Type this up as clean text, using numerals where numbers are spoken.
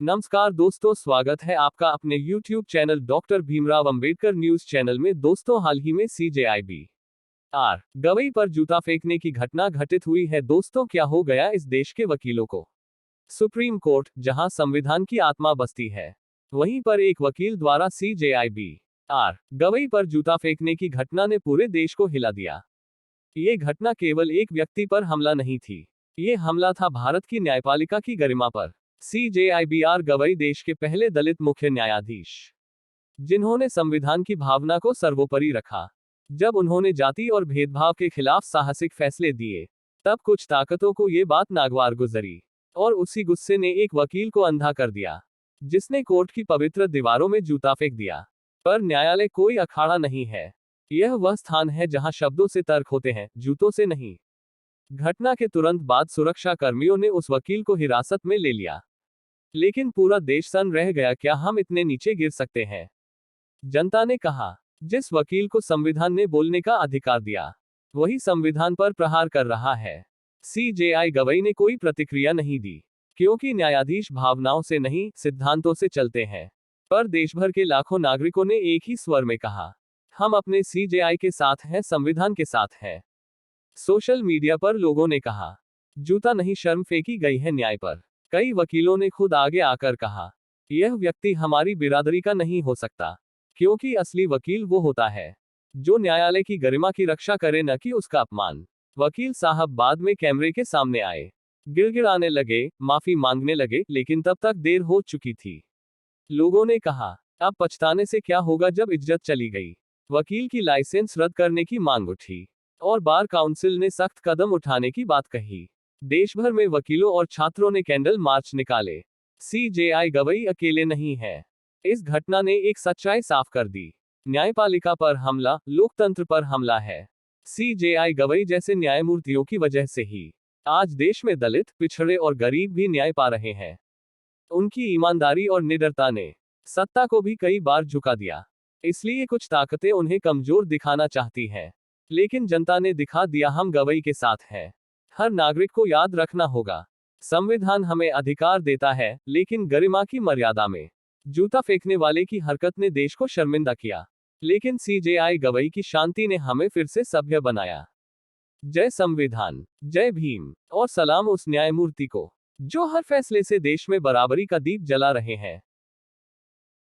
नमस्कार दोस्तों, स्वागत है आपका अपने YouTube channel doctor Bhimrao Ambedkar news channel में। दोस्तों, हाल ही में CJIB आर गवई पर जूता फेंकने की घटना घटित हुई है। दोस्तों, क्या हो गया इस देश के वकीलों को? सुप्रीम कोर्ट, जहां संविधान की आत्मा बसती है, वहीं पर एक वकील द्वारा CJIB आर गवई पर जूता फेंकने की घटना ने पूरे देश को हिला दिया। ये घटना केवल एक व्यक्ति पर हमला नहीं थी, ये हमला था भारत की न्यायपालिका की गरिमा पर। CJIB आर गवई देश के पहले दलित मुख्य न्यायाधीश, जिन्होंने संविधान की भावना को सर्वोपरि रखा। जब उन्होंने जाति और भेदभाव के खिलाफ साहसिक फैसले दिए, तब कुछ ताकतों को ये बात नागवार गुजरी, और उसी गुस्से ने एक वकील को अंधा कर दिया, जिसने कोर्ट की पवित्र दीवारों में जूता फेंक दिया। पर न्यायालय कोई अखाड़ा नहीं है, यह वह स्थान है जहां शब्दों से तर्क होते हैं, जूतों से नहीं। घटना के तुरंत बाद सुरक्षा कर्मियों ने उस वकील को हिरासत में ले लिया, लेकिन पूरा देश सन्न रह गया। क्या हम इतने नीचे गिर सकते हैं? जनता ने कहा, जिस वकील को संविधान ने बोलने का अधिकार दिया, वही संविधान पर प्रहार कर रहा है। CJI गवई ने कोई प्रतिक्रिया नहीं दी, क्योंकि न्यायाधीश भावनाओं से नहीं, सिद्धांतों से चलते हैं। पर देशभर के लाखों नागरिकों ने एक ही स्वर में कहा, हम अपने CJI के साथ हैं, संविधान के साथ हैं। सोशल मीडिया पर लोगों ने कहा, जूता नहीं, शर्म फेंकी गई है न्याय पर। कई वकीलों ने खुद आगे आकर कहा, यह व्यक्ति हमारी बिरादरी का नहीं हो सकता, क्योंकि असली वकील वो होता है जो न्यायालय की गरिमा की रक्षा करे, न कि उसका अपमान। वकील साहब बाद में कैमरे के सामने आए, गिड़गिड़ाने लगे, माफी मांगने लगे, लेकिन तब तक देर हो चुकी थी। लोगों ने कहा, अब पछताने से क्या होगा जब इज्जत चली गई। वकील की लाइसेंस रद्द करने की मांग उठी, और बार काउंसिल ने सख्त कदम उठाने की बात कही। देश भर में वकीलों और छात्रों ने कैंडल मार्च निकाले। CJI गवई अकेले नहीं है। इस घटना ने एक सच्चाई साफ कर दी, न्यायपालिका पर हमला, लोकतंत्र पर हमला है। CJI गवई जैसे न्यायमूर्तियों की वजह से ही आज देश में दलित, पिछड़े और गरीब भी न्याय पा रहे हैं। उनकी ईमानदारी और निडरता ने सत्ता को भी कई बार झुका दिया। इसलिए कुछ ताकतें उन्हें कमजोर दिखाना चाहती हैं, लेकिन जनता ने दिखा दिया, हम गवई के साथ हैं। हर नागरिक को याद रखना होगा, संविधान हमें अधिकार देता है, लेकिन गरिमा की मर्यादा में। जूता फेंकने वाले की हरकत ने देश को शर्मिंदा किया, लेकिन CJI गवई की शांति ने हमें फिर से सभ्य बनाया। जय संविधान, जय भीम, और सलाम उस न्यायमूर्ति को जो हर फैसले से देश में बराबरी का दीप जला रहे हैं।